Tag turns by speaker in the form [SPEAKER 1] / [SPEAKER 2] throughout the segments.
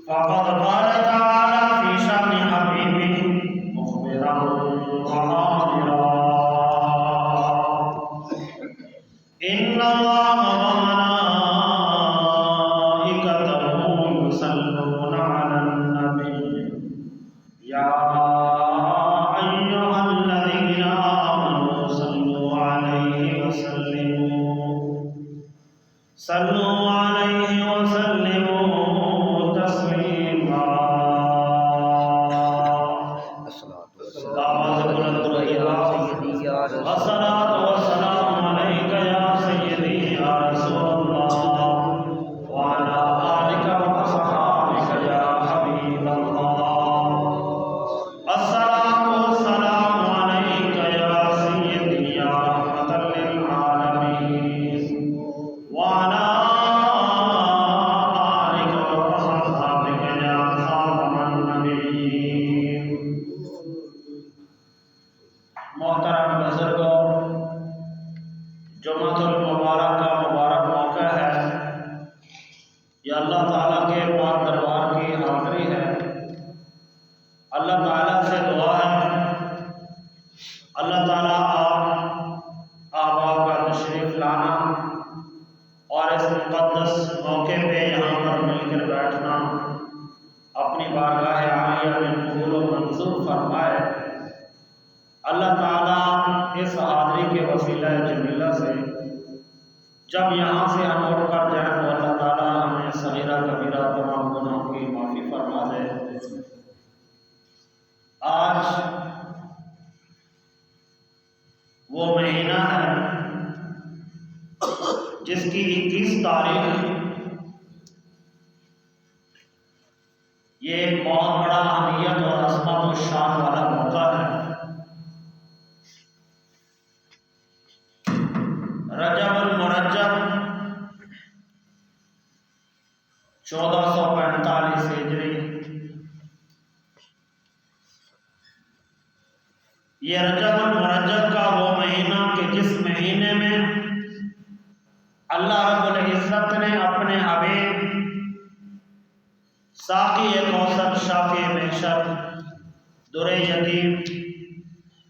[SPEAKER 1] فقد قال تعالى في شأن حبيبه مخبرا وآمرا إن الله وملائكته يصلون على النبي يا أيها الذين آمنوا صلوا عليه وسلموا تسليما الصلاة والسلام عليك يا سيدي يا رسول الله وعلى آلك وأصحابك يا حبيب الله الصلاة والسلام عليك يا سيدي يا رحمة للعالمين وعلى آلك وأصحابك يا خاتم النبيين محترم بزرگوں، جمعۃ المبارک کا مبارک موقع ہے۔ یہ اللہ تعالیٰ کے پاک دربار کی حاضری ہے۔ اللہ تعالیٰ سے دعا ہے اللہ تعالیٰ آپ کا تشریف لانا اور اس مقدس موقع پہ یہاں پر مل کر بیٹھنا اپنی بارگاہ عالیہ میں قبول و منظور فرمائے۔ اللہ تعالیٰ اس حاضری کے وسیلہ جمیلہ سے جب یہاں سے ہم اٹھ کر جائیں تو اللہ تعالیٰ ہمیں صغیرہ کبیرہ تمام گناہوں کی معافی فرما دے۔ آج وہ مہینہ ہے جس کی 21 تاریخ یہ ایک بہت بڑا اہمیت اور عظمت و شان والا موقع ہے۔ رجب المرجب 1445 ہجری، یہ رجب المرجب کا وہ مہینہ کہ جس مہینے میں اللہ رب العزت نے اپنے حبیب ساقی کوثر شافی محشر در یتیم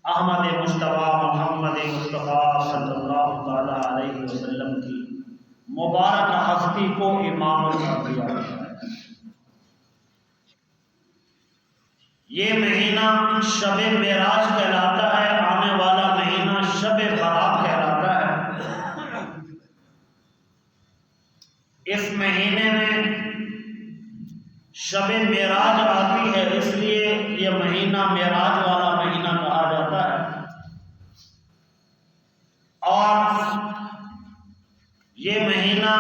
[SPEAKER 1] احمد مصطفیٰ محمد مصطفیٰ صلی اللہ تعالی علیہ وسلم کی مبارک ہستی کو امام الانبیاء ہے۔ یہ مہینہ شب معراج کہلاتا ہے، آنے والا مہینہ شب برات کہلاتا ہے۔ اس مہینے میں شب معراج آتی ہے، اس لیے یہ مہینہ معراج والا مہینہ کہا جاتا ہے۔ اور یہ مہینہ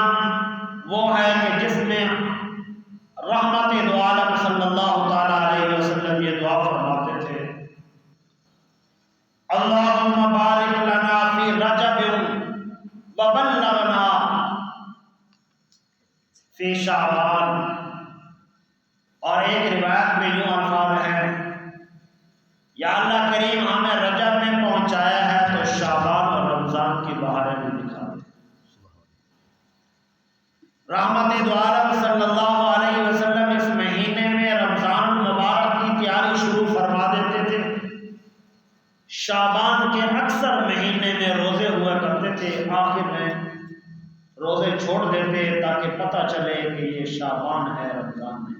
[SPEAKER 1] وہ ہے کہ جس میں رحمت دو عالم صلی اللہ تعالی علیہ وسلم یہ دعا فرماتے تھے، اللہم بارک لنا فی رجب وبلغنا فی شعبان۔ اور ایک روایت میں یوں الفاظ ہیں، یا اللہ کریم ہمیں رجب میں پہنچایا ہے تو شعبان اور رمضان کی بہاریں بھی دکھا دے۔ رحمت دو عالم صلی اللہ علیہ وسلم اس مہینے میں رمضان المبارک کی تیاری شروع فرما دیتے تھے۔ شعبان کے اکثر مہینے میں روزے ہوا کرتے تھے، آخر میں روزے چھوڑ دیتے تاکہ پتہ چلے کہ یہ شعبان ہے، رمضان ہے۔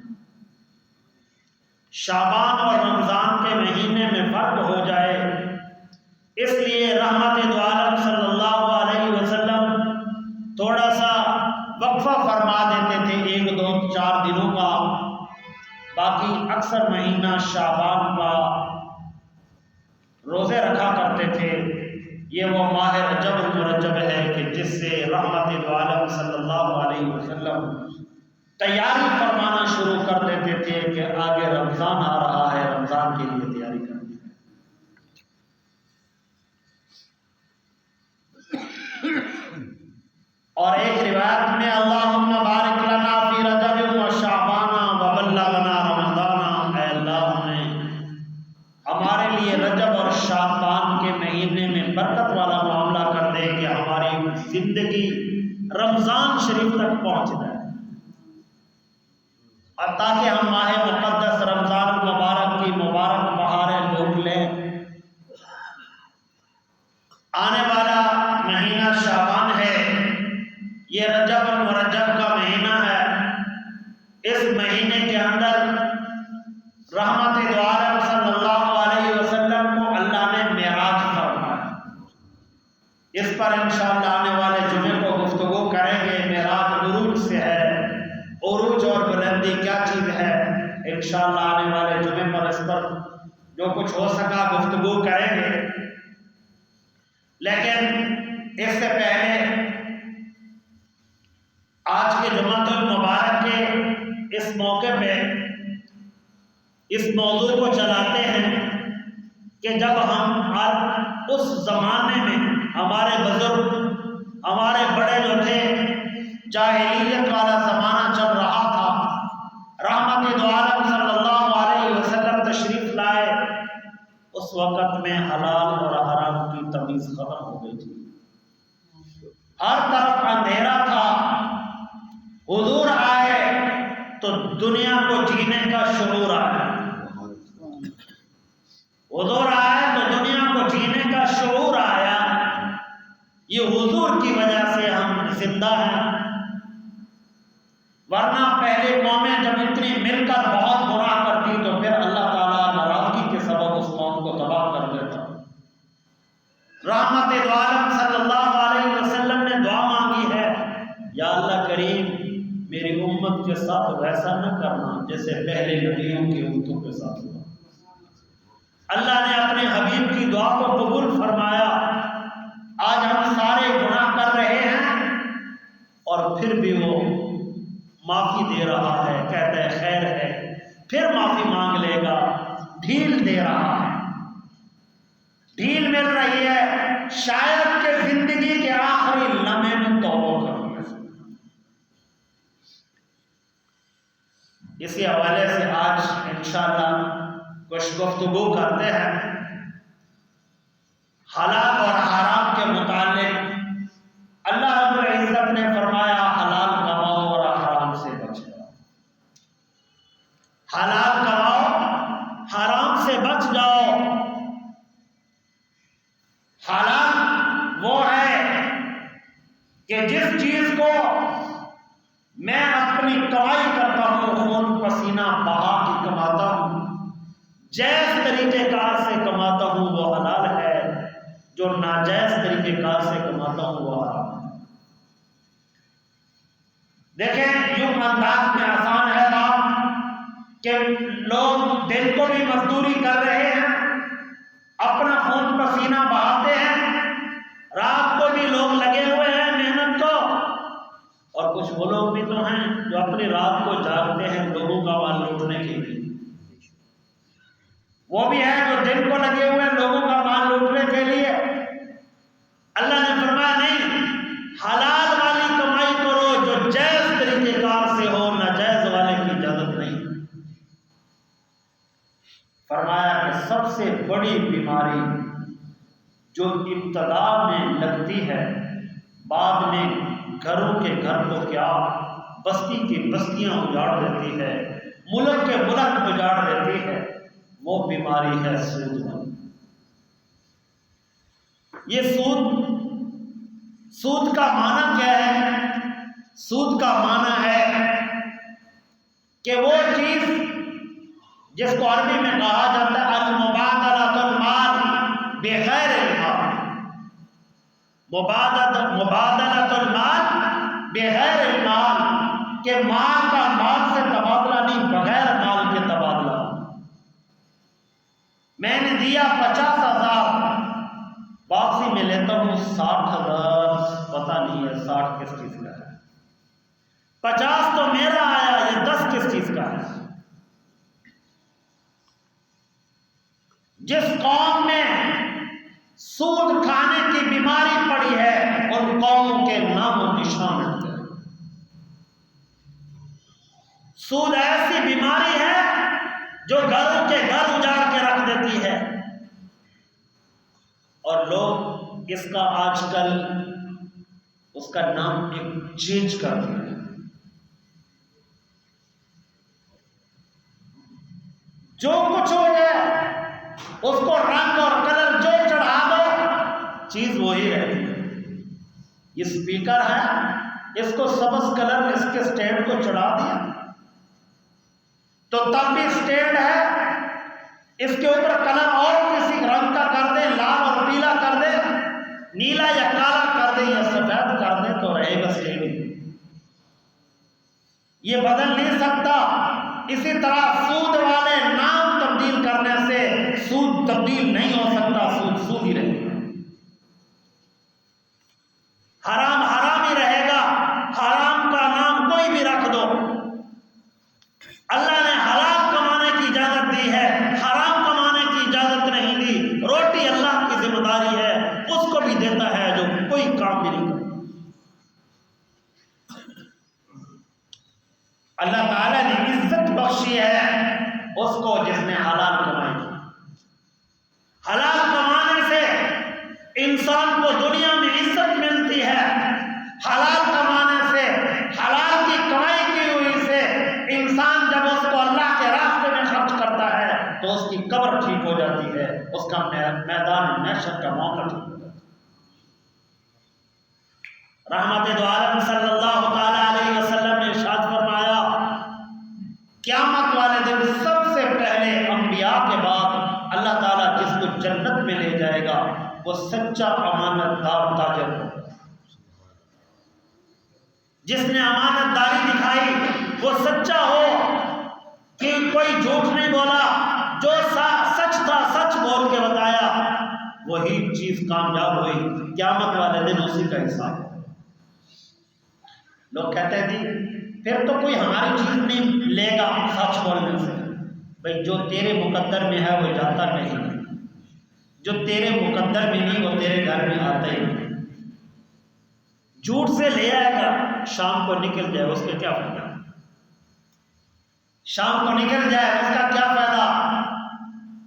[SPEAKER 1] شعبان اور رمضان کے مہینے میں فرق ہو جائے، اس لیے رحمت دو عالم صلی اللہ علیہ وسلم تھوڑا سا وقفہ فرما دیتے تھے، 1 2 4 دنوں کا، باقی اکثر مہینہ شعبان کا روزے رکھا کرتے تھے۔ یہ وہ ماہ رجب المرجب ہے کہ جس سے رحمت دو عالم صلی اللہ علیہ وسلم تیاری فرمانا شروع کر دیتے تھے کہ آگے رمضان آ رہا ہے، رمضان کے لیے تیاری کرنی ہے۔ اور ایک روایت میں اللہم بارک لنا فی رجب و شعبان وبلغنا رمضان، اے اللہ نے ہمارے لیے رجب اور شعبان کے مہینے میں برکت والا معاملہ کر دے کہ ہماری زندگی رمضان شریف تک پہنچ جائے۔ اور تاکہ ہم ماہ مقدس رمضان المبارک کی مبارک بہاریں لوٹ لیں۔ آنے والا مہینہ شعبان ہے، یہ رجب المرجب کا مہینہ ہے۔ اس مہینے کے اندر رحمت دو عالم صلی اللہ علیہ وسلم کو اللہ نے معراج فرمایا۔ اس پر انشاءاللہ آنے والے جمعے کو گفتگو کریں گے۔ معراج عروج سے ہے، عروج اور بلندی کیا چیز ہے، انشاءاللہ آنے والے جمعے پر اس پر جو کچھ ہو سکا گفتگو کریں گے۔ لیکن اس سے پہلے آج کے جمعۃ المبارک کے اس موقع پہ اس موضوع کو چلاتے ہیں کہ جب ہم اس زمانے میں ہمارے بزرگ، ہمارے بڑے جو تھے، جاہلیت والا زمانہ چل رہا تھا، رحمت دو عالم صلی اللہ علیہ وسلم تشریف لائے، اس وقت میں حلال اور حرام کی تمیز ختم ہو گئی تھی، ہر طرف اندھیرا تھا۔ حضور آئے تو دنیا کو جینے کا شعور آیا، حضور آئے تو دنیا کو جینے کا شعور آیا۔ یہ حضور کی وجہ سے ہم زندہ ہیں، ورنہ پہلے قومیں جب اتنی مل کر بہت گناہ کرتی تو پھر اللہ تعالیٰ ناراضگی کے سبب اس قوم کو تباہ کر دیتا۔ رحمت دو عالم صلی اللہ علیہ وسلم نے دعا مانگی ہے، یا اللہ کریم میری امت کے ساتھ ویسا نہ کرنا جیسے پہلے نبیوں کی امتوں کے ساتھ ہوا۔ اللہ نے اپنے حبیب کی دعا کو قبول فرمایا۔ آج ہم سارے گناہ کر رہے ہیں اور پھر بھی وہ معافی دے رہا ہے، کہتا ہے خیر ہے، پھر معافی مانگ لے گا، ڈھیل دے رہا ہے، ڈھیل مل رہی ہے، شاید کہ زندگی کے آخری لمحے میں توبہ کروں۔ اسی حوالے سے آج انشاءاللہ کچھ گفتگو کرتے ہیں حلال اور حرام کے متعلق۔ اللہ رب العزت نے فرمایا حلال کماؤ اور حرام سے بچ جاؤ، حلال کماؤ، حرام سے بچ جاؤ۔ حلال وہ ہے کہ جس چیز کو میں اپنی کمائی کرتا ہوں، خون پسینہ بہا کے کماتا ہوں، جائز طریقے کار سے کماتا ہوں، وہ حلال ہے۔ جو ناجائز طریقے کار سے کماتا ہوں وہ حرام ہے۔ دیکھیں یوں انداز میں آسان ہے بات کہ لوگ دن کو بھی مزدوری کر رہے ہیں، اپنا خون پسینہ بہاتے ہیں، رات کو بھی لوگ لگے ہوئے ہیں محنت کو، اور کچھ وہ لوگ بھی تو ہیں جو اپنی رات کو جاگتے ہیں لوگوں کا مال لوٹنے کے لیے، وہ بھی ہیں جو دن کو لگے ہوئے ہیں لوگوں کا مال لوٹنے کے لیے۔ اللہ نے فرمایا نہیں، حلال والی کمائی کرو جو جائز طریقے کار سے ہو، ناجائز والے کی اجازت نہیں۔ فرمایا کہ سب سے بڑی بیماری جو ابتدا میں لگتی ہے، بعد میں گھروں کے گھر کو کیا، بستی کی بستیاں اجاڑ دیتی ہے، ملک کے ملک اجاڑ دیتی ہے، وہ بیماری ہے سود والی۔ یہ سود کا معنی کیا ہے؟ سود کا معنی ہے کہ وہ چیز جس کو عربی میں کہا جاتا ہے المبادلۃ المال بغیر المال، مبادلۃ المال بغیر المال، کہ مال کا مال سے تبادلہ نہیں، بغیر مال کے تبادلہ۔ میں نے دیا 50,000، واپسی میں لیتا ہوں 60,000، پتہ نہیں ہے 60 کس چیز کا ہے، 50 تو میرا آیا، یہ 10 کس چیز کا ہے۔ جس قوم میں سود کھانے کی بیماری پڑی ہے ان قوموں کے نام و نشان مٹتے ہیں۔ سود ایسی بیماری ہے جو گھروں کے گھر اجاڑ کے رکھ دیتی ہے، اور لوگ اس کا آج کل اس کا نام ایک چینج کر دیا ہے۔ جو کچھ ہو جائے اس کو رنگ اور کلر جو چڑھا دو چیز وہی رہتی ہے. یہ اسپیکر ہے، اس کو سبز کلر اس کے سٹینڈ کو چڑھا دیا تو تب بھی سٹینڈ ہے، اس کے اوپر کلر اور کسی رنگ کا کر دیں، لال اور پیلا کر دیں، نیلا یا کالا کر دیں یا سفید کر دیں تو رہے گا سٹینڈ. یہ بدل نہیں سکتا. اسی طرح سود والے نام تبدیل کرنے سے سود تبدیل نہیں ہو سکتا، سود سود ہی رہے گا. حرام حرام ہی رہے گا. حرام کا نام کوئی بھی رکھ دو، اللہ نے حلال کمانے کی اجازت دی ہے، حرام کمانے کی اجازت نہیں دی. روٹی اللہ کی ذمہ داری ہے، اس کو بھی دیتا ہے جو کوئی کام بھی نہیں کرتا. اللہ تعالیٰ نے عزت بخشی ہے اس کو جس نے حلال کمائی. حلال کمانے سے انسان کو دنیا میں عزت ملتی ہے. حلال کمانے سے، حلال کی کمائی کی ہوئی سے انسان جب اس کو اللہ کے راستے میں خرچ کرتا ہے تو اس کی قبر ٹھیک ہو جاتی ہے، اس کا میدان محشر کا موقع ٹھیک ہو جاتا ہے. رحمت دو عالم صلی اللہ تعالی علیہ وسلم نے ارشاد فرمایا، قیامت والے دن سب سے پہلے انبیاء کے بعد اللہ تعالیٰ جس کو جنت میں لے جائے گا وہ سچا امانت دار تاجر ہو. جس نے امانت داری دکھائی وہ سچا ہو کہ کوئی جھوٹ نہیں بولا، جو سچ تھا سچ بول کے بتایا، وہی چیز کامیاب ہوئی. قیامت والے دن اسی کا حساب. لوگ کہتے ہیں جی پھر تو کوئی ہماری چیز نہیں لے گا سچ بولنے سے. بھائی جو تیرے مقدر میں ہے وہ جاتا نہیں، جو تیرے مقدر میں نہیں وہ تیرے گھر میں آتا ہی نہیں. جھوٹ سے لے آئے گا، شام کو نکل جائے اس کا کیا فائدہ؟ شام کو نکل جائے اس کا کیا فائدہ؟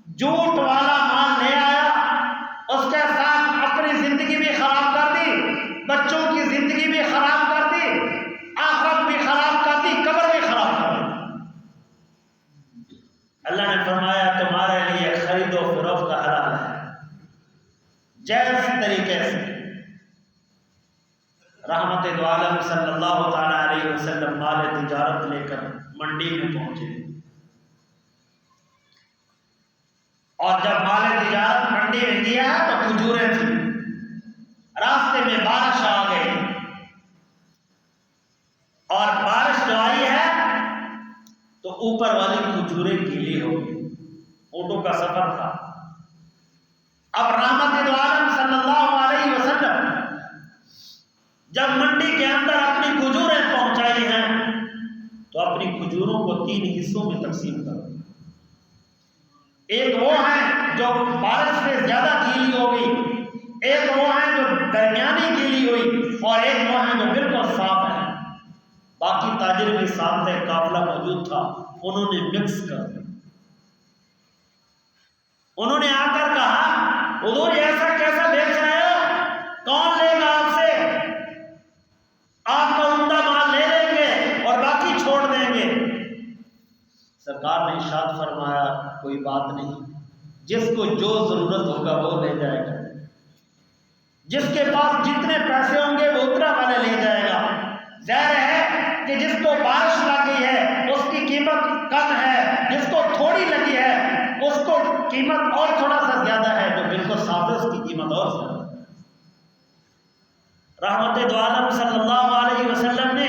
[SPEAKER 1] جھوٹ والا مال لے آیا، اس کے ساتھ اپنی زندگی بھی خراب کر دی، بچوں کی زندگی بھی خراب کر دی، آخرت بھی خراب کر دی، قبر بھی خراب کر دی. اللہ نے فرمایا تمہارے لیے خرید و فروخت کا حلال ہے جائز طریقے سے. رحمت دو عالم صلی اللہ تعالی علیہ وسلم مال تجارت لے کر منڈی میں پہنچے، اور جب مال تجارت منڈی میں گیا تو کھجوریں تھیں. راستے میں بارش آ گئی، اور بارش جو آئی ہے تو اوپر والی کھجوریں گیلی ہو گئی. اونٹوں کا سفر تھا. اب رحمت دو عالم صلی اللہ علیہ وسلم جب منڈی کے اندر اپنی کھجوریں پہنچائی ہیں تو اپنی کھجوروں کو 3 حصوں میں تقسیم کر دیا. ایک وہ ہیں جو بارش سے زیادہ گیلی ہو گئی، ایک وہ ہیں جو درمیانی گیلی ہوئی، اور ایک وہ ہیں جو بالکل صاف ہیں. باقی تاجر بھی ساتھ تھے، قافلہ موجود تھا، انہوں نے مکس کر دیا. انہوں نے آ کر کہا حضور ایسا کیسا بیچ رہے ہو، کون لے گا آپ سے؟ آپ کا عمدہ مال لے لیں گے اور باقی چھوڑ دیں گے. سرکار نے ارشاد فرمایا کوئی بات نہیں، جس کو جو ضرورت ہوگا وہ لے جائے گا، جس کے پاس جتنے پیسے ہوں گے وہ اتنا والا لے جائے گا. ظاہر ہے کہ جس کو بارش لگی ہے اس کی قیمت کم ہے، جس کو تھوڑی لگی ہے اس کو قیمت اور تھوڑا سا زیادہ ہے، جو بالکل صاف ہے اس کی قیمت اور زیادہ ہے. رحمت دو عالم صلی اللہ علیہ وسلم نے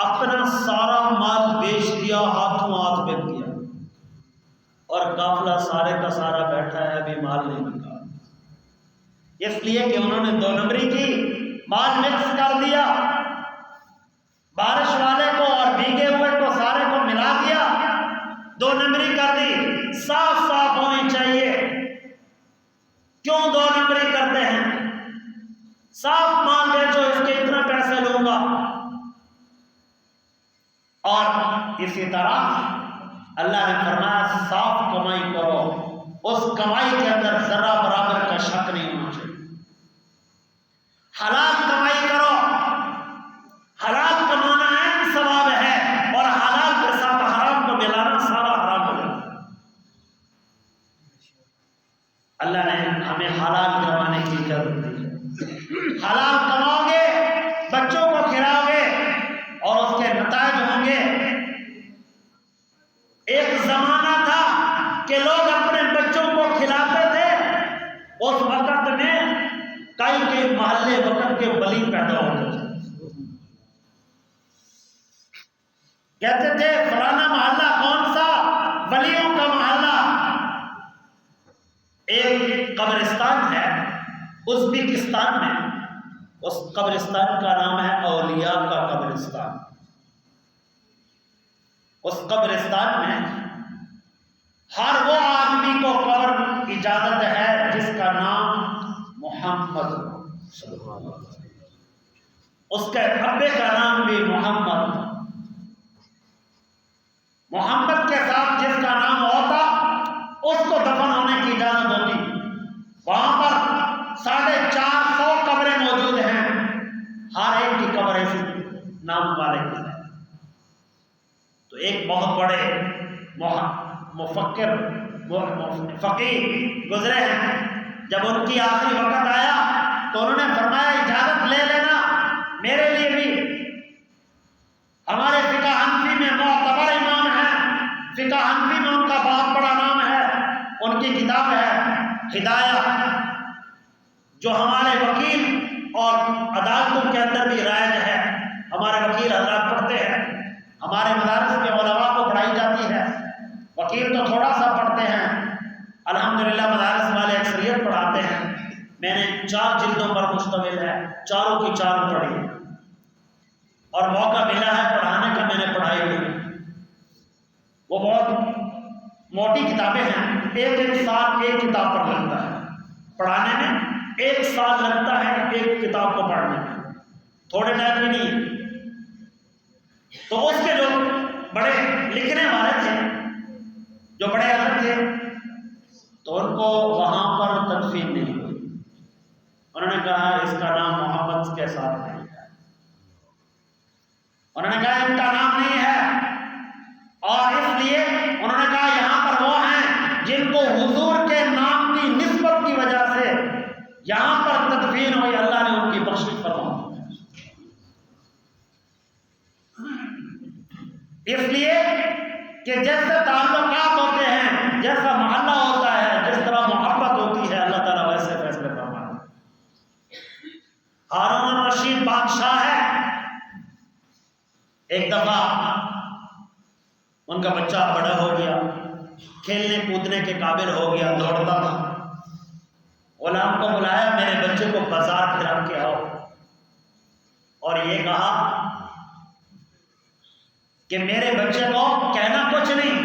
[SPEAKER 1] اپنا سارا مال بیچ دیا، ہاتھوں ہاتھ بک گیا، اور قافلہ سارے کا سارا بیٹھا ہے، ابھی مال نہیں بکا. اس لیے کہ انہوں نے 2 نمبری کی، مال مکس کر دیا، بارش والے کو اور بھیگے ہوئے کو سارے کو ملا دیا، 2 نمبری کر دی. صاف صاف ہونی چاہیے. کیوں 2 نمبری کرتے ہیں؟ صاف مال بیچو، اس کے اتنا پیسے لوں گا. اور اسی طرح اللہ نے فرمایا صاف کمائی کرو، اس کمائی کے اندر ذرہ برابر کا شک نہیں ہونا چاہیے. حلال کمائی کرو، حلال کمانا اہم ثواب ہے، اور حلال کے ساتھ حرام کو ملانا سارا حرام ہو جاتا ہے. ولی پیدا ہوتے تھے. کہتے تھے فلانا محلہ کون سا؟ ولیوں کا محلہ. ایک قبرستان ہے ازبکستان میں، اس قبرستان کا نام ہے اولیاء کا قبرستان. اس قبرستان میں ہر وہ آدمی کو قبر اجازت ہے جس کا نام محمد، اس کے ابے کا نام بھی محمد، محمد کے ساتھ جس کا نام ہوتا اس کو دفن ہونے کی اجازت ہوتی. وہاں پر 450 قبریں موجود ہیں، ہر ایک کی قبر ایسی نام والے کی ہے. تو ایک بہت بڑے مفکر فقیر گزرے ہیں، جب ان کی آخری وقت آیا تو انہوں نے فرمایا اجازت لے لینا میرے لیے بھی. ہمارے فقہ حنفی میں معتبر امام ہیں، فقہ حنفی میں ان کا بہت بڑا نام ہے، ان کی کتاب ہے ہدایہ جو ہمارے وکیل اور عدالتوں کے اندر بھی رائج ہے. ہمارے وکیل حضرات پڑھتے ہیں، ہمارے مدارس کے علماء کو پڑھائی جاتی ہے. وکیل تو تھوڑا سا پڑھتے ہیں، الحمدللہ مدارس والے اکثریت پڑھاتے ہیں. میں نے 4 جلدوں پر مشتمل ہے، چاروں کی چاروں پڑھی ہے اور موقع ملا ہے پڑھانے کا، میں نے پڑھائی ہوئی. وہ بہت موٹی کتابیں ہیں، ایک سال ایک کتاب پر لگتا ہے پڑھانے میں، 1 سال لگتا ہے ایک کتاب کو پڑھنے میں، تھوڑے ٹائم میں نہیں. تو اس کے جو بڑے لکھنے والے تھے، جو بڑے حضرت تھے، تو ان کو وہاں پر تدفین نہیں ہوئی. انہوں نے کہا اس کا نام محمد کے ساتھ نہیں ہے. انہوں نے کہا ان کا نام نہیں ہے، اور اس لیے انہوں نے کہا یہاں پر وہ ہیں جن کو حضور کے نام کی نسبت کی وجہ سے یہاں پر تدفین ہوئی، اللہ نے ان کی بخشش فرمائی. اس لیے کہ جیسے تعلقات ہوتے ہیں، جیسا محلہ ہوتا ہے، جس طرح محبت ہوتی ہے، اللہ تعالیٰ ویسے فیصلے فرماتا ہے. ہارون الرشید بادشاہ ہے. ایک دفعہ ان کا بچہ بڑا ہو گیا، کھیلنے کودنے کے قابل ہو گیا، دوڑتا تھا. غلام کو بلایا، میرے بچے کو بازار پھرا کے آؤ، اور یہ کہا کہ میرے بچے کو کہنا کچھ نہیں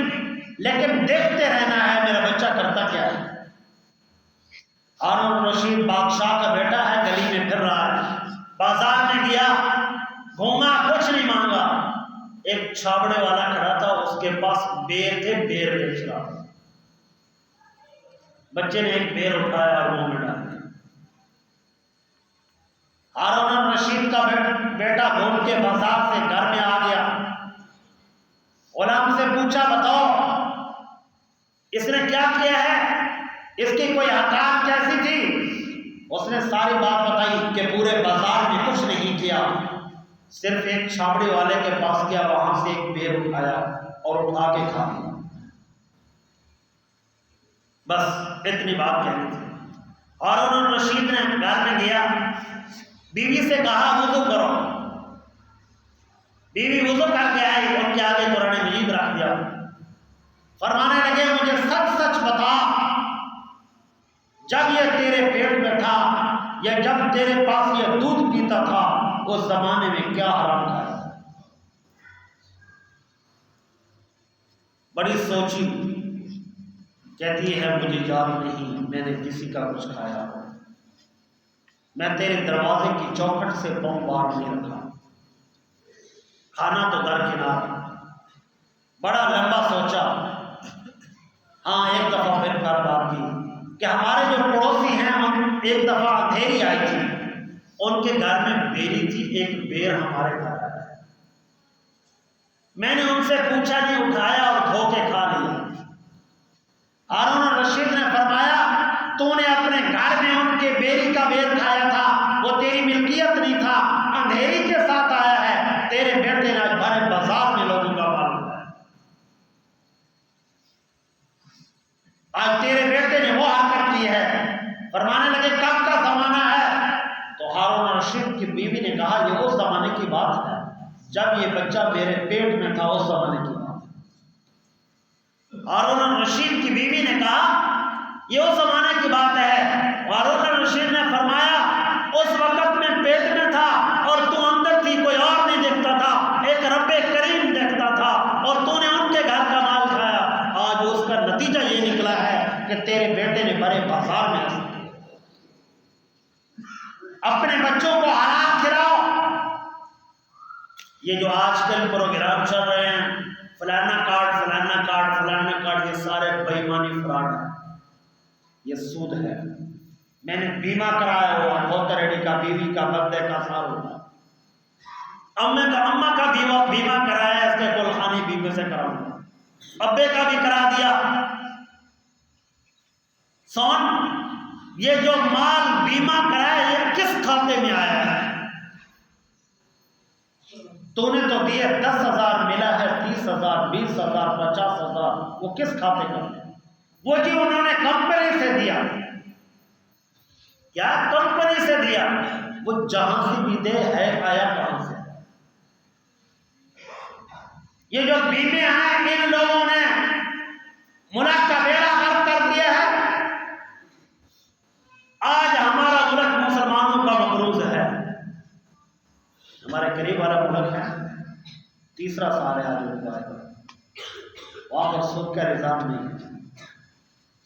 [SPEAKER 1] لیکن دیکھتے رہنا ہے میرا بچہ کرتا کیا ہے. ہارون الرشید بادشاہ کا بیٹا ہے، گلی میں پھر رہا ہے، بازار میں گیا، گھوما، کچھ نہیں مانگا. ایک چھابڑے والا کھڑا تھا، اس کے پاس بیر تھے، بیر بیچ رہا تھا. بچے نے ایک بیر اٹھایا اور منہ میں ڈال دیا. ہارون الرشید کا بیٹا گھوم کے بازار سے گھر میں آ گیا. غلام سے پوچھا بتاؤ اس نے کیا کیا ہے، اس کی کوئی حرکات کیسی تھی؟ اس نے ساری بات بتائی کہ پورے بازار میں کچھ نہیں کیا، صرف ایک چھاپڑی والے کے پاس گیا، وہاں سے ایک بیر اٹھایا اور اٹھا کے کھا لیا. بس اتنی بات کہنی تھی. ہارون الرشید نے گھر میں گیا، بیوی سے کہا وضو کرو. بیوی وضو کر کے آئی، ان کے آگے قرآن مجید رکھ دیا. فرمانے لگے مجھے سچ سچ بتا، جب یہ تیرے پیٹ میں تھا یا جب تیرے پاس یہ دودھ پیتا تھا اس زمانے میں کیا حرام کھایا؟ بڑی سوچی، کہتی ہے مجھے یاد نہیں میں نے کسی کا کچھ کھایا، میں تیرے دروازے کی چوکھٹ سے پاؤں باہر نہیں رکھا، کھانا تو درکنار. بڑا لمبا سوچا. ہاں ایک دفعہ پھر بات کی کہ ہمارے جو پڑوسی ہیں، ہم ایک دفعہ اندھیری آئی تھی، ان کے گھر میں بیری تھی، ایک بیر ہمارے گھر آیا. میں نے ان سے پوچھا نہیں، اٹھایا اور دھو کے کھا لیا. ہارون الرشید نے فرمایا تو نے اپنے گھر میں ان کے بیری کا بیر کھایا تھا، وہ تیری ملکیت نہیں تھا، اندھیری کے ساتھ آیا ہے. تیرے بیٹے نے آج بھرے بازار میں لوگوں کا مال اٹھایا. آج تیرے بیٹے نے وہ حرکت کی ہے. فرمانے لگے کب کا زمانہ ہے؟ تو ہارون الرشید کی بیوی جب یہ بچہ میرے پیٹ میں تھا اس زمانے کی بات ہے۔ ہارون الرشید کی بیوی نے کہا یہ اس زمانے کی بات ہے۔ ہارون الرشید نے فرمایا اس وقت میں پیٹ میں تھا اور تو اندر تھی، کوئی اور نہیں دیکھتا تھا، ایک رب کریم دیکھتا تھا، اور تو نے ان کے گھر کا مال کھایا۔ آج اس کا نتیجہ یہ نکلا ہے کہ تیرے بیٹے نے بڑے بازار میں ایسا کیا۔ اپنے بچوں کو حرام کھلاؤ۔ یہ جو آج کل پروگرام چل رہے ہیں فلانا کارڈ فلانا کارڈ فلانا کارڈ، یہ سارے بے ایمانی فراڈ ہے، یہ سود ہے۔ میں نے بیمہ کرایا ہوا بہتر ایڈی کا، بیوی کا، بندے کا، سال ہوگا، اماں کا بیمہ کرایا ہے، اس کے کل خانی بیمے سے کراؤں گا، ابے کا بھی کرا دیا۔ سون یہ جو مال بیمہ کرایا یہ کس کھاتے میں آیا ہے؟ تو نے تو دیے 10,000 ملا ہے، 30,000 20,000 50,000، وہ کس کھاتے کا ہے؟ وہ جو انہوں نے کمپنی سے دیا، کیا کمپنی سے دیا، وہ جہاں سے بھی دے ہے آیا کہاں سے؟ یہ جو بیمے ہیں ان لوگوں نے ملک کا بیڑا غرق کر دیا ہے۔ آج ہمارا ملک مسلمانوں کا مقروض ہے، ہمارے قریب والا ملک ہے، تیسرا سال ہے آج ہوا ہے، وہاں پر سود کا نظام نہیں ہے،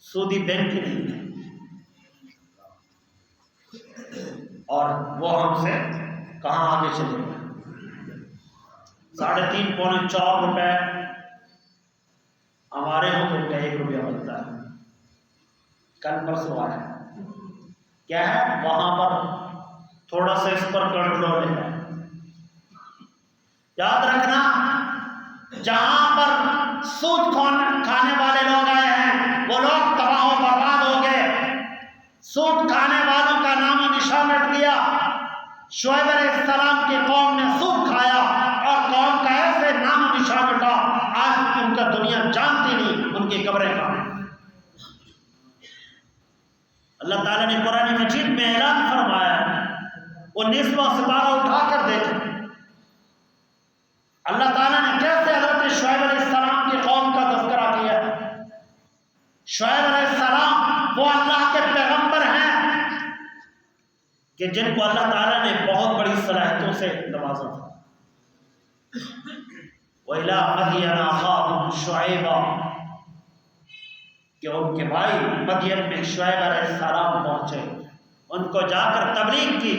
[SPEAKER 1] سودی بینک نہیں ہے، اور وہ ہم سے کہاں آگے چلے گئے۔ 3.5 پونے 4 روپے ہمارے ہوں تو ان کا 1 روپیہ بنتا ہے۔ کل پرسوں آیا کیا ہے، وہاں پر تھوڑا سا اس پر کنٹرول ہے۔ یاد رکھنا جہاں پر سود کھانے والے لوگ آئے ہیں وہ لوگ تباہ و برباد ہو گئے۔ سود کھانے والوں کا نام و نشان مٹ گیا۔ شعیب علیہ السلام کی قوم نے سود کھایا اور قوم کا ایسے نام و نشان مٹا، آج ان کا دنیا جانتی نہیں ان کی قبریں کہاں ہیں۔ اللہ تعالیٰ نے قرآن مجید میں اعلان فرمایا ہے، 19واں سپارہ اٹھا کر دیکھیں اللہ تعالیٰ نے کیسے حضرت شعیب علیہ السلام کی قوم کا تذکرہ کیا ہے۔ شعیب علیہ السلام وہ اللہ کے پیغمبر ہیں کہ جن کو اللہ تعالیٰ نے بہت بڑی صلاحیتوں سے نوازا تھا۔ وَإِلَىٰ مَدْيَنَ أَخَاهُمْ شُعَيْبًا، کہ ان کے بھائی مدین میں شعیب علیہ السلام پہنچے، ان کو جا کر تبلیغ کی،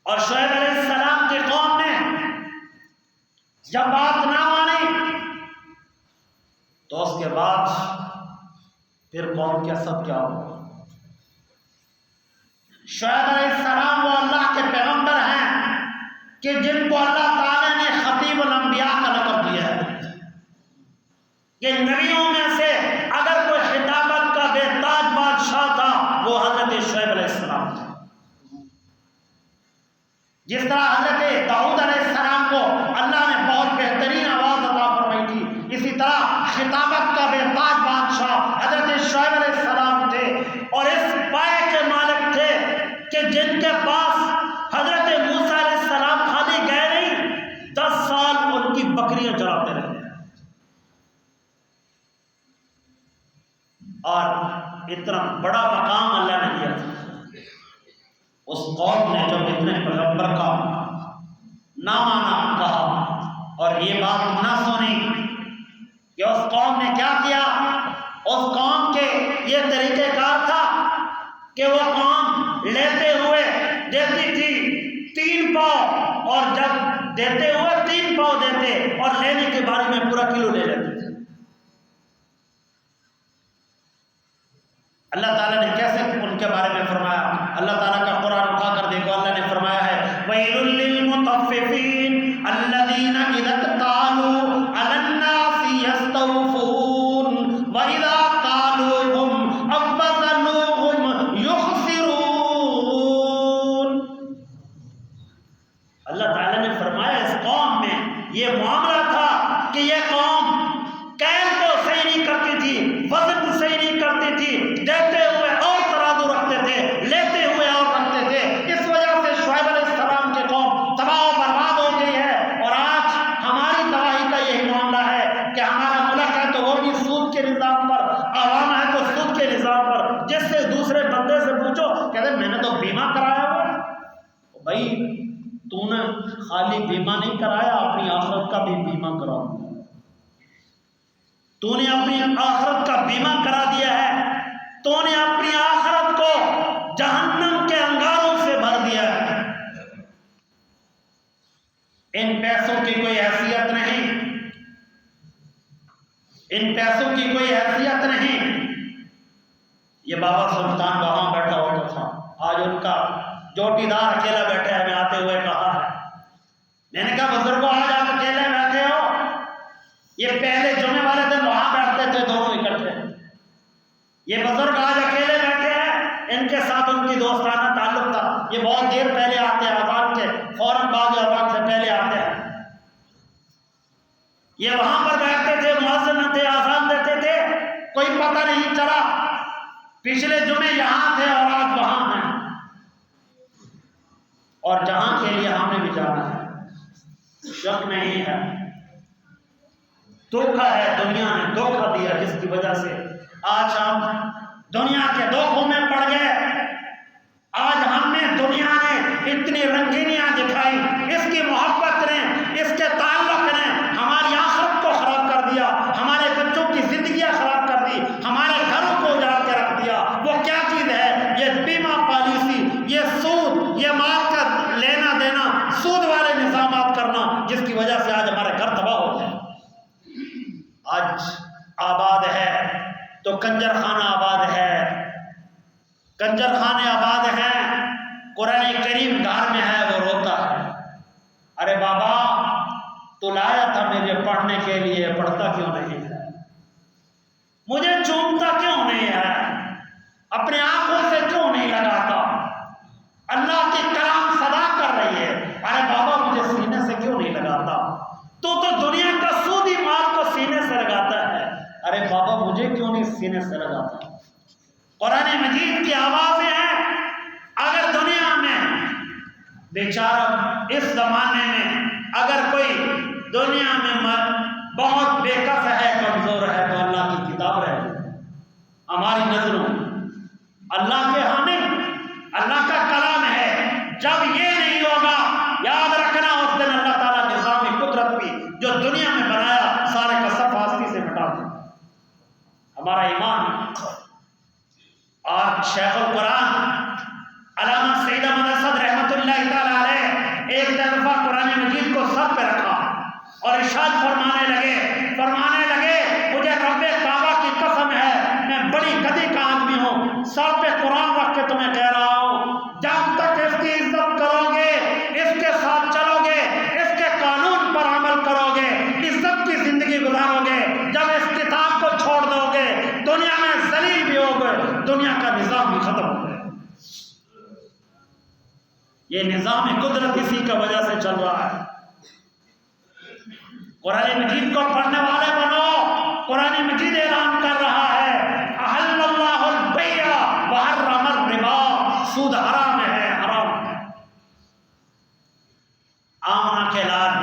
[SPEAKER 1] اور شعیب علیہ السلام کی قوم نے جب بات نہ مانی تو اس کے بعد پھر قوم کے سب کیا ہوا۔ شعیب علیہ السلام وہ اللہ کے پیغمبر ہیں کہ جن کو اللہ تعالیٰ نے خطیب الانبیاء کا لقب دیا ہے، کہ نبیوں میں سے اگر کوئی خطابت کا بے تاج بادشاہ تھا وہ حضرت شعیب علیہ السلام تھا۔ جس طرح حضرت داؤد علیہ السلام کو اللہ نے بہت بہترین آواز عطا فرمائی تھی، اسی طرح خطابت کا بے تاج بادشاہ حضرت شعیب علیہ السلام تھے، اور اس پائے کے مالک تھے کہ جن کے پاس حضرت موسیٰ علیہ السلام خالی گئے نہیں، 10 سال ان کی بکریاں چراتے رہے، اور اتنا بڑا مقام اللہ نے دیا تھا۔ اس قوم نے جب اتنے پیغمبر کا نہ مانا کہا اور یہ بات نہ سنی کہ اس قوم نے کیا کیا، اس قوم کے یہ طریقہ کار تھا کہ وہ قوم لیتے ہوئے دیتی تھی 3 پاؤ، اور جب دیتے ہوئے 3 پاؤ دیتے اور لینے کے بارے میں پورا کلو لے لیتے تھے۔ اللہ تعالیٰ نے کیسے ان کے بارے میں فرمایا، اللہ تعالیٰ کا قرآن اٹھا کر دیکھو، اللہ نے فرمایا ہے وَيْلٌ لِّلْمُطَفِّفِينَ الَّذِينَ إِذَا اكْتَالُوا عَلَى النَّاسِ يَسْتَوْفُونَ وَإِذَا قَالُوهُمْ أَوْ وَّزَنُوهُمْ يُخْسِرُونَ۔ اللہ تعالیٰ نے فرمایا اس قوم میں یہ معاملہ تھا کہ یہ قوم کیل کو صحیح نہیں کرتی تھی، وزن صحیح نہیں کرتی تھی، دیتے ہوئے اور ترازو رکھتے تھے، لیتے ہوئے اور رکھتے تھے۔ اس وجہ سے شعیب علیہ السلام کی قوم تباہ و برباد ہو گئی ہے۔ بھی بیمہ کرا دیا، تو نے اپنی آخرت کا بیمہ کرا دیا ہے، تو نے اپنی آخرت کو جہنم کے انگاروں سے بھر دیا ہے۔ ان پیسوں کی کوئی حیثیت نہیں، ان پیسوں کی کوئی حیثیت نہیں۔ یہ بابا سلطان وہاں بیٹھا ہوتا تھا، آج ان کا جوٹی دار اکیلا بیٹھا ہے، میں آتے ہوئے کہا ہے، میں نے کہا بزرگوں آج آپ اکیلے بیٹھے ہو، یہ پہلے جمعے والے دن وہاں بیٹھتے تھے دونوں اکٹھے، یہ بزرگ آج اکیلے بیٹھے ہیں، ان کے ساتھ ان کی دوستانہ تعلق تھا، یہ بہت دیر پہلے آتے ہیں، اذان کے فوراً بعد اذان سے پہلے آتے ہیں، یہ وہاں پر بیٹھتے تھے، مؤذن تھے، اذان دیتے تھے، کوئی پتہ نہیں چلا، پچھلے جمعے یہاں تھے اور آج وہاں ہیں، اور جہاں کے لیے ہم نے بھی جانا ہے، شک نہیں ہے۔ دھوکہ ہے، دنیا نے دھوکہ دیا، جس کی وجہ سے آج ہم دنیا کے دھوکوں میں پڑ گئے، آج ہم نے دنیا نے اتنی رنگینیاں دکھائی، اس کی محبت نے، اس کے تعلق نے ہماری آخرت کو خراب کر دیا، ہمارے بچوں کی زندگیاں خراب کر دی، ہمارے گھروں کو اجاڑ کے رکھ دیا۔ وہ کیا چیز ہے؟ یہ بیمہ پالیسی، یہ سود، یہ مال کا لینا دینا، سود والے نظامات کرنا، جس کی وجہ سے آج ہمارے گھر تباہ ہو گئے۔ آج آباد ہے تو کنجر خانہ آباد ہے، کنجر خانے آباد ہیں، قرآن کریم گھر میں ہے، وہ روتا ہے، ارے بابا تو لایا تھا مجھے پڑھنے کے لیے، پڑھتا کیوں نہیں ہے؟ مجھے چومتا کیوں نہیں ہے؟ اپنے آنکھوں سے کیوں نہیں لگاتا؟ اللہ کی کلام صدا کر رہی ہے، ارے بابا مجھے سینے سے کیوں نہیں لگاتا؟ تو دنیا کا سودی مال کو سینے سے لگاتا ہے، ارے بابا مجھے کیوں نہیں سینے سے لگاتا؟ قرآن مجید کی آوازیں ہیں، اگر دنیا میں بیچارہ اس زمانے میں اگر کوئی دنیا میں بہت بے کف ہے، کمزور ہے، تو اللہ کی کتاب رہ گئی ہماری نظروں میں، اللہ کے ہاں نہیں، اللہ کا کلام ہے۔ جب یہ نہیں ہوگا، یاد رکھنا اس دن اللہ تعالیٰ نظام قدرت بھی جو دنیا میں بنایا سارے کا سب ہستی سے مٹا دے۔ ہمارا ایمان اور شیخ القرآن علامہ سید احمد اسد رحمۃ اللہ تعالی علیہ ایک دفعہ قرآن مجید کو سر پہ رکھا اور ارشاد فرمانے لگے مجھے رب کعبہ کی قسم ہے، میں بڑی گدی کا آدمی ہوں، سر پہ قرآن رکھ کے تمہیں کہہ رہا ہوں، جب تک اس کی عزت کرو گے، اس کے ساتھ چلو گے، اس کے قانون پر عمل کرو گے، عزت کی زندگی گزارو گے، جب اس کتاب کو چھوڑ دو گے دنیا میں ذلیل بھی ہوگے، دنیا کا نظام بھی ختم ہو گئے۔ یہ نظام قدرت اسی کی وجہ سے چل رہا ہے۔ قرآن مجید کو پڑھنے والے بنو، قرآن مجید اعلان کر رہا ہے احل اللہ البیع وحرم الربا، سود حرام ہے، حرام ہے۔ آمنہ کے لال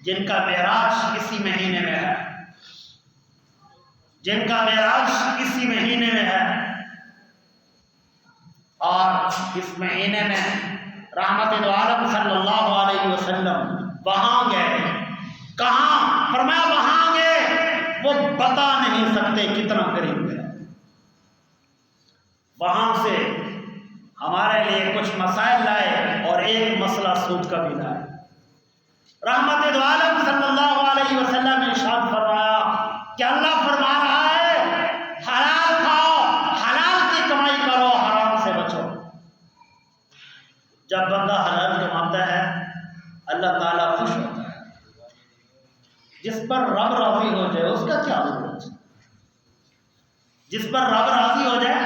[SPEAKER 1] جن کا معراج اسی مہینے میں ہے، جن کا معراج اسی مہینے میں ہے، اور اس مہینے میں رحمت دو عالم صلی اللہ علیہ وسلم وہاں گئے، کہاں؟ فرمایا وہاں گئے، وہ بتا نہیں سکتے کتنا قریب ہے۔ وہاں سے ہمارے لیے کچھ مسائل لائے اور ایک مسئلہ سود کا بھی لائے۔ رحمت دو عالم صلی اللہ علیہ وسلم نے ارشاد فرمایا کہ اللہ فرما رہا ہے حلال کھاؤ، حلال کی کمائی کرو، حرام سے بچو۔ جب بندہ حلال کماتا ہے اللہ تعالیٰ خوش ہوتا ہے، جس پر رب راضی ہو جائے اس کا کیا ضرورت ہے؟ جس پر رب راضی ہو جائے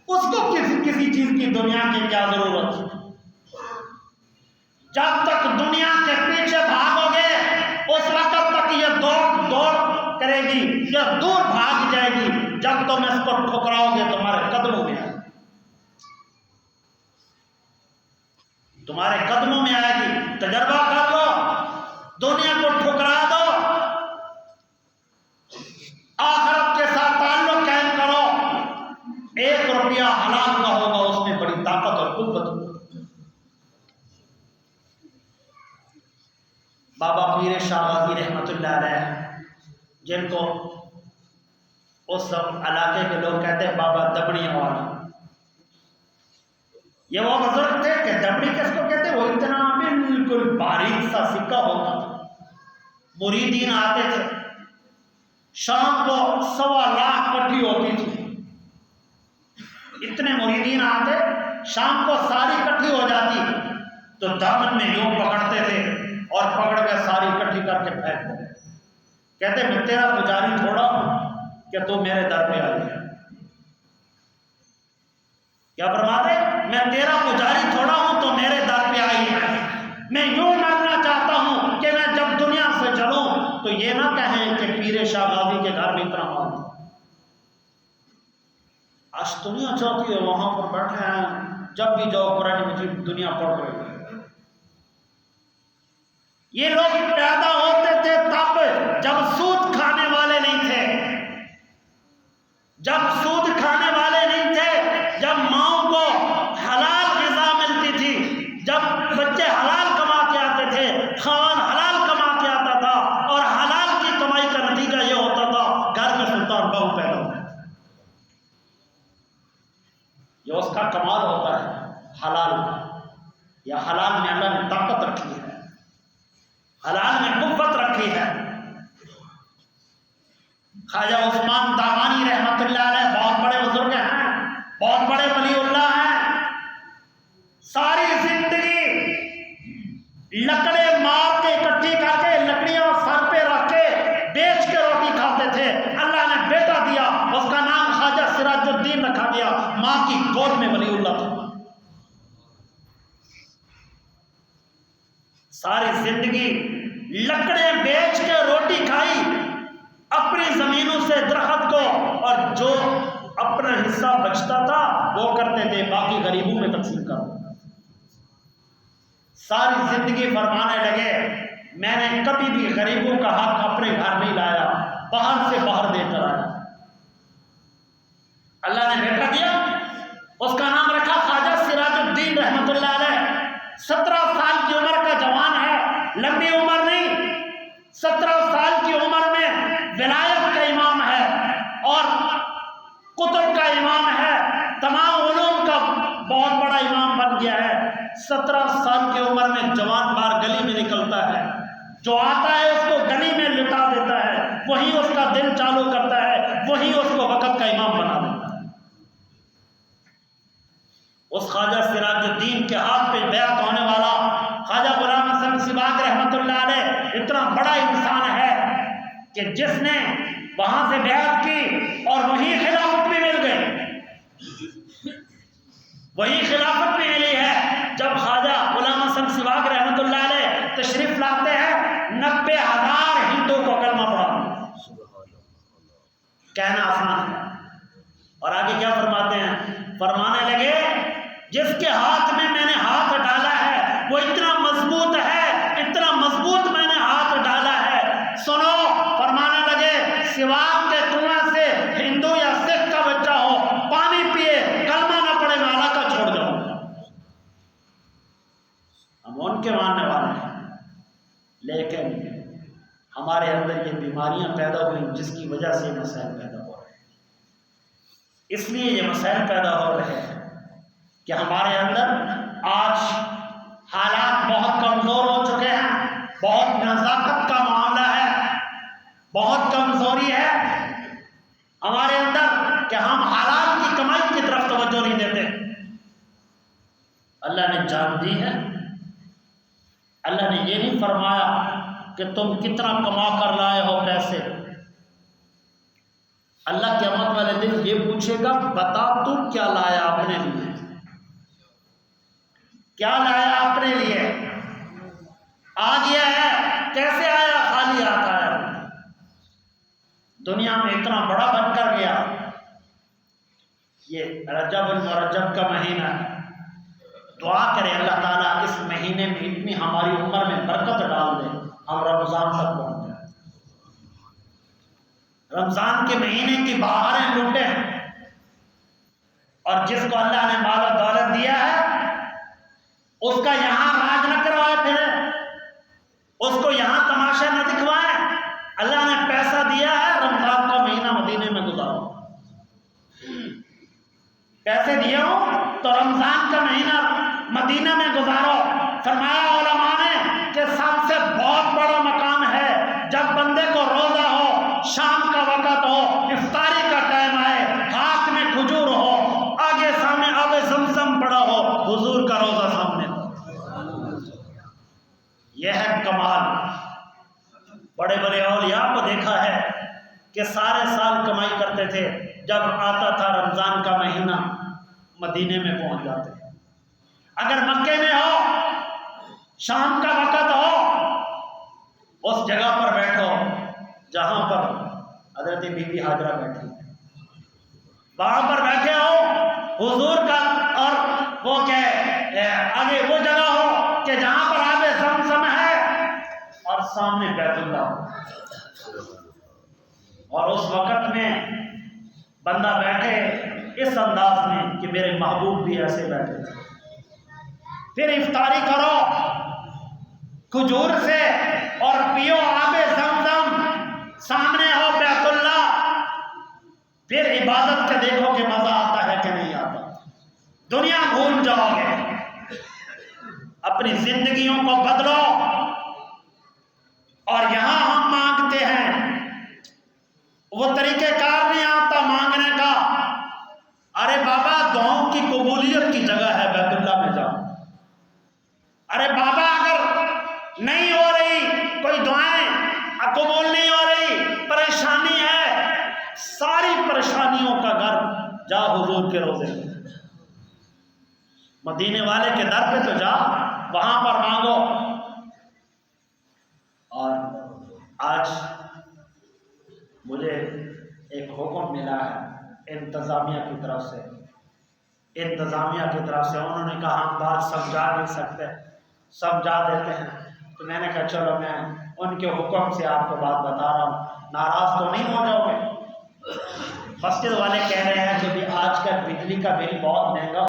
[SPEAKER 1] اس کو کسی چیز کی دنیا کی کیا ضرورت ہے؟ جب تک دنیا کے پیچھے بھاگو گے اس وقت تک یہ دوڑ کرے گی، یہ دور بھاگ جائے گی، جب تم اس کو ٹھکراؤ گے تمہارے قدموں میں آئے گی، تمہارے قدموں میں آئے گی۔ تجربہ کر لو، دنیا کو ٹھکرا دو، آخرت کے ساتھ تعلق قائم کرو، 1 روپیہ حلال کا ہوگا اس میں بڑی طاقت اور قوت ہوگی۔ بابا پیر شاہ غازی رحمۃ اللہ علیہ، جن کو اس علاقے کے لوگ کہتے ہیں بابا دبڑیاں والا، یہ وہ بزرگ تھے کہ دبڑی کس کو کہتے ہیں؟ وہ اتنا بالکل باریک سا سکہ ہوتا تھا، مریدین آتے تھے، شام کو 1.25 لاکھ کٹھی ہوتی تھی، اتنے مریدین آتے، شام کو ساری اکٹھی ہو جاتی تو دامن میں یوں پکڑتے تھے اور پکڑ کے ساری اکٹھی کر کے پھینک دیتے، کہتے میں تیرا پجاری تھوڑا ہوں کہ تو میرے در پہ آئی ہے۔ کیا فرماتے؟ میں تیرا پجاری تھوڑا ہوں تو میرے در پہ آئی ہے۔ میں یوں مرنا چاہتا ہوں کہ میں جب دنیا سے چلوں تو یہ نہ کہیں کہ پیر شاہ غازی کے گھر میں اتنا مال تھا۔ آج دنیا چاہتی ہے وہاں پر بیٹھے ہیں، جب بھی جاؤ قرآن مجید دنیا پڑھ رہے ہیں۔ یہ لوگ پیدا ہوتے تھے تب جب سود کھانے والے نہیں تھے، جب سود کھانے والے نہیں تھے، جب ماؤں کو حلال غذا ملتی تھی، جب بچے حلال کما کے آتے تھے، خاوند حلال کما کے آتا تھا، اور حلال کی کمائی کا نتیجہ یہ ہوتا تھا گھر میں سلطان بہو پیدا ہوتا ہے۔ یہ اس کا کمال ہوتا ہے حلال کا، یا حلال میں اللہ نے طاقت رکھی ہے، حلال میں قوت رکھی ہے۔ خواجہ عثمان دامانی رحمت اللہ علیہ بہت بڑے بزرگ ہیں، بہت بڑے ولی اللہ ہیں، ساری زندگی لکڑے مار کے اکٹھی کر کے لکڑیاں سر پہ رکھ کے بیچ کے روٹی کھاتے تھے۔ اللہ نے بیٹا دیا، اس کا نام خواجہ سراج الدین رکھا گیا، ماں کی گود میں ولی اللہ تھا۔ ساری زندگی لکڑے بیچ کے روٹی کھائی، اپنی زمینوں سے درخت کو، اور جو اپنا حصہ بچتا تھا وہ کرتے تھے، باقی غریبوں میں تقسیم کرو۔ ساری زندگی فرمانے لگے میں نے کبھی بھی غریبوں کا حق اپنے گھر نہیں لایا، باہر سے باہر دے کر آیا۔ اللہ نے بیٹا دیا، اس کا نام رکھا خواجہ سراج الدین رحمت اللہ علیہ۔ 17 سال کی عمر کا جوان ہے، لمبی عمر نہیں، 17 سال کی عمر میں ولایت کا امام ہے اور کتب کا امام ہے، تمام علوم کا بہت بڑا امام بن گیا ہے۔ 17 سال کی عمر میں جوان بار گلی میں نکلتا ہے، جو آتا ہے اس کو گلی میں لٹا دیتا ہے، وہی اس کا دل چالو کرتا ہے، وہی اس کو وقت کا امام بنا دیتا ہے۔ اس خواجہ سراج الدین کے ہاتھ پہ بیعت ہونے والا خواجہ غلام حسن سباق رحمت اللہ علیہ اتنا بڑا انسان ہے کہ جس نے وہاں سے بیعت کی اور وہی خلافت بھی مل گئی، وہی خلافت بھی ملی ہے۔ جب خواجہ غلام حسن سباق رحمت اللہ علیہ تشریف لاتے ہیں، 90,000 ہندو کو کلمہ پڑھا، کہنا آسان ہے۔ اور آگے کیا فرماتے ہیں؟ فرمانے لگے جس کے ہاتھ میں نے ہاتھ ڈالا ہے وہ اتنا مضبوط ہے، اتنا مضبوط میں نے ہاتھ ڈالا ہے، سنو، فرمانے لگے سواب کے کنویں سے ہندو یا سکھ کا بچہ ہو پانی پیے، کلمہ نہ پڑے، میں اللہ کا چھوڑ جاؤں۔ ہم ان کے ماننے والے ہیں، لیکن ہمارے اندر یہ بیماریاں پیدا ہوئی جس کی وجہ سے یہ مسائل پیدا ہو رہے ہیں۔ اس لیے یہ مسائل پیدا ہو رہے ہیں کہ ہمارے اندر آج حالات بہت کمزور ہو چکے ہیں، بہت نزاکت کا معاملہ ہے، بہت کمزوری ہے ہمارے اندر کہ ہم حلال کی کمائی کی طرف توجہ نہیں دیتے۔ اللہ نے جان دی ہے، اللہ نے یہ نہیں فرمایا کہ تم کتنا کما کر لائے ہو پیسے۔ اللہ قیامت والے دن یہ پوچھے گا بتا تو کیا لایا اپنے لیے، کیا لایا اپنے لیے، آ گیا ہے کیسے آیا، خالی ہاتھ آیا، دنیا میں اتنا بڑا بن کر گیا۔ یہ رجب المرجب کا مہینہ ہے، دعا کریں اللہ تعالیٰ اس مہینے میں اتنی ہماری عمر میں برکت ڈال دے ہم رمضان تک پہنچ جائیں، رمضان کے مہینے کی بہاریں لوٹیں، اور جس کو اللہ نے مال و دولت دیا ہے اس کا یہاں راج نہ کروائے پھر اس کو یہاں تماشا نہ دکھوائیں. اللہ نے پیسہ دیا ہے، رمضان کا مہینہ مدینے میں گزارو. پیسے دیے ہو تو رمضان کا مہینہ مدینہ میں گزارو. فرمایا علماء نے کہ سب سے بہت بڑا مقام ہے جب بندے کو روزہ ہو، شام کا وقت ہو، افطاری کا ٹائم آئے، ہاتھ میں کھجور ہو، آگے سامنے آب زمزم پڑا ہو، حضور کا روزہ سامنے ہو. یہ ہے کمال. بڑے بڑے اولیاء کو دیکھا ہے کہ سارے سال کمائی کرتے تھے، جب آتا تھا رمضان کا مہینہ مدینے میں پہنچ جاتے. اگر مکے میں ہو، شام کا وقت ہو، اس جگہ پر بیٹھو جہاں پر حضرت بی بی ہاجرہ بیٹھی، وہاں پر بیٹھے ہو حضور کا، اور وہ آگے وہ جگہ ہو کہ جہاں پر آب زمزم ہے اور سامنے بیت اللہ ہو، اور اس وقت میں بندہ بیٹھے اس انداز میں کہ میرے محبوب بھی ایسے بیٹھے تھے. پھر افطاری کرو کھجور سے اور پیو آب زمزم، سامنے ہو بیت اللہ. پھر عبادت کے دیکھو کہ مزہ آتا ہے کہ نہیں آتا. دنیا بھول جاؤ گے، اپنی زندگیوں کو بدلو. اور یہاں ہم مانگتے ہیں، وہ طریقہ کار نہیں آتا مانگنے کا. ارے بابا دعاؤں کی قبولیت کی جگہ ہے بیت اللہ میں جاؤ. ارے بابا اگر نہیں ہو رہی کوئی دعائیں قبول نہیں ہو رہی، پریشانی ہے، ساری پریشانیوں کا گھر جا حضور کے روزے میں. مدینے والے کے در پہ تو جا، وہاں پر مانگو. اور آج مجھے ایک حکم ملا ہے انتظامیہ کی طرف سے. انتظامیہ کی طرف سے انہوں نے کہا ہم بات سمجھا نہیں سکتے، سمجھا دیتے ہیں. تو میں نے کہا چلو میں ان کے حکم سے آپ کو بات بتا رہا ہوں، ناراض تو نہیں ہو جاؤ گے. مسجد والے کہہ رہے ہیں کہ آج کل بجلی کا بل بہت مہنگا